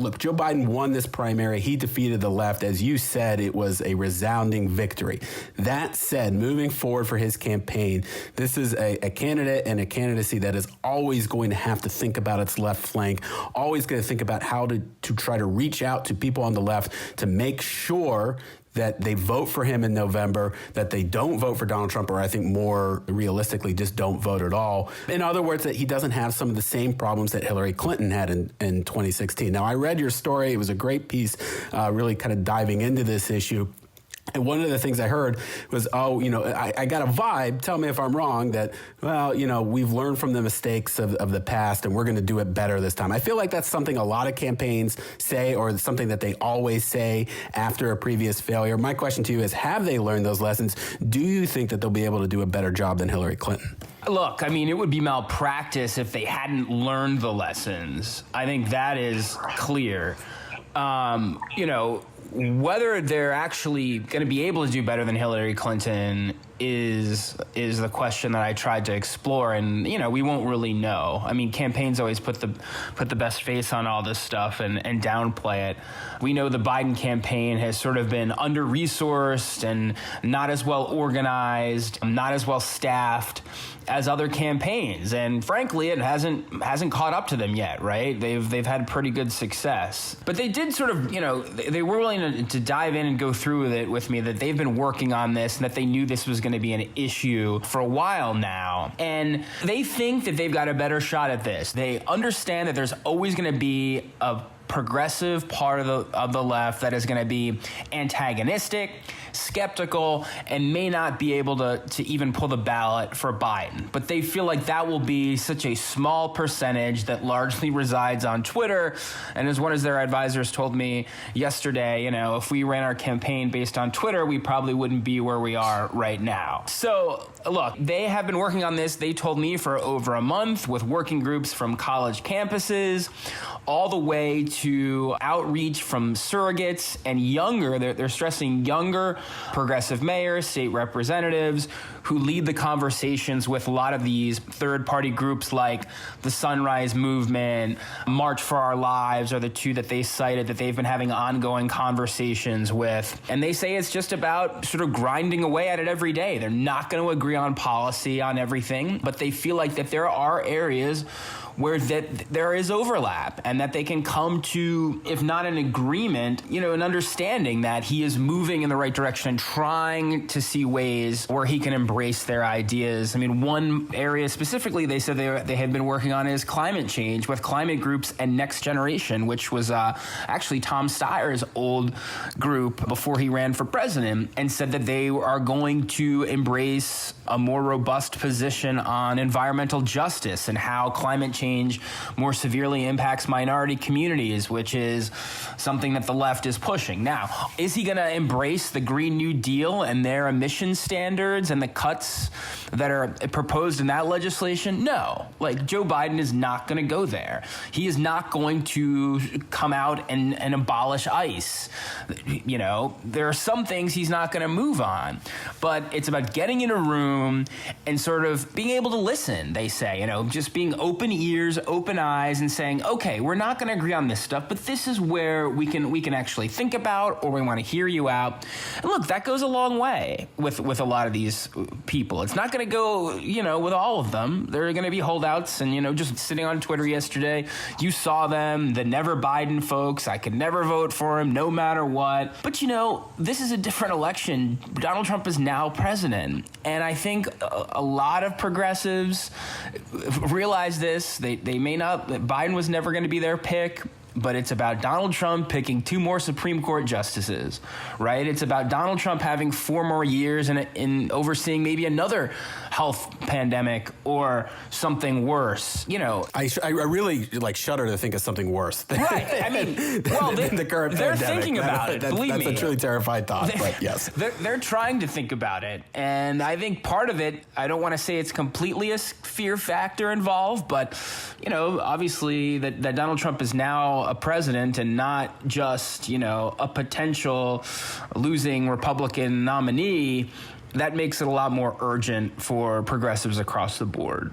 look, Joe Biden won this primary. He defeated the left. As you said, it was a resounding victory. That said, moving forward for his campaign, this is a candidate and a candidacy that is always going to have to think about its left flank, always going to think about how to try to reach out to people on the left to make sure that they vote for him in November, that they don't vote for Donald Trump, or I think more realistically, just don't vote at all. In other words, that he doesn't have some of the same problems that Hillary Clinton had in 2016. Now, I read your story. It was a great piece, really kind of diving into this issue. And one of the things I heard was, I got a vibe, tell me if I'm wrong, that, well, we've learned from the mistakes of the past and we're going to do it better this time. I feel like that's something a lot of campaigns say, or something that they always say after a previous failure. My question to you is, have they learned those lessons? Do you think that they'll be able to do a better job than Hillary Clinton? Look, I mean, it would be malpractice if they hadn't learned the lessons. I think that is clear. Whether they're actually going to be able to do better than Hillary Clinton is the question that I tried to explore, and we won't really know. I mean, campaigns always put the best face on all this stuff and downplay it. We know the Biden campaign has sort of been under-resourced and not as well organized, not as well staffed as other campaigns, and frankly, it hasn't caught up to them yet. Right? They've had pretty good success, but they did sort of they were willing to dive in and go through it with me, that they've been working on this and that they knew this was going to be an issue for a while now, and they think that they've got a better shot at this. They understand that there's always going to be a progressive part of the left that is going to be antagonistic, skeptical, and may not be able to even pull the ballot for Biden. But they feel like that will be such a small percentage that largely resides on Twitter. And as one of their advisors told me yesterday, if we ran our campaign based on Twitter, we probably wouldn't be where we are right now. So look, they have been working on this, they told me, for over a month, with working groups from college campuses all the way to outreach from surrogates and younger, they're stressing younger progressive mayors, state representatives who lead the conversations with a lot of these third-party groups like the Sunrise Movement, March for Our Lives are the two that they cited that they've been having ongoing conversations with. And they say it's just about sort of grinding away at it every day. They're not going to agree on policy, on everything, but they feel like that there are areas where there is overlap and that they can come to, if not an agreement, an understanding that he is moving in the right direction and trying to see ways where he can embrace their ideas. I mean, one area specifically they said they had been working on is climate change with climate groups and Next Generation, which was actually Tom Steyer's old group before he ran for president, and said that they are going to embrace a more robust position on environmental justice and how climate change more severely impacts minority communities, which is something that the left is pushing. Now, is he going to embrace the Green New Deal and their emission standards and the cuts that are proposed in that legislation? No. Like, Joe Biden is not going to go there. He is not going to come out and abolish ICE. There are some things he's not going to move on, but it's about getting in a room and sort of being able to listen, they say, just being open ears, open eyes, and saying, okay, we're not going to agree on this stuff, but this is where we can actually think about, or we want to hear you out. And look, that goes a long way with a lot of these people. It's not going to go, with all of them. There are going to be holdouts, and, just sitting on Twitter yesterday, you saw them, the Never Biden folks. I could never vote for him, no matter what. But, this is a different election. Donald Trump is now president. And I think a lot of progressives realize this. They may not, Biden was never going to be their pick, but it's about Donald Trump picking 2 more Supreme Court justices, right? It's about Donald Trump having 4 more years in overseeing maybe another health pandemic or something worse. I really shudder to think of something worse. Right. I mean, well, the current they're pandemic. thinking about it. Believe me, that's a truly terrifying thought. But yes, they're trying to think about it, and I think part of it, I don't want to say it's completely a fear factor involved, but obviously that Donald Trump is now a president and not just a potential losing Republican nominee. That makes it a lot more urgent for progressives across the board.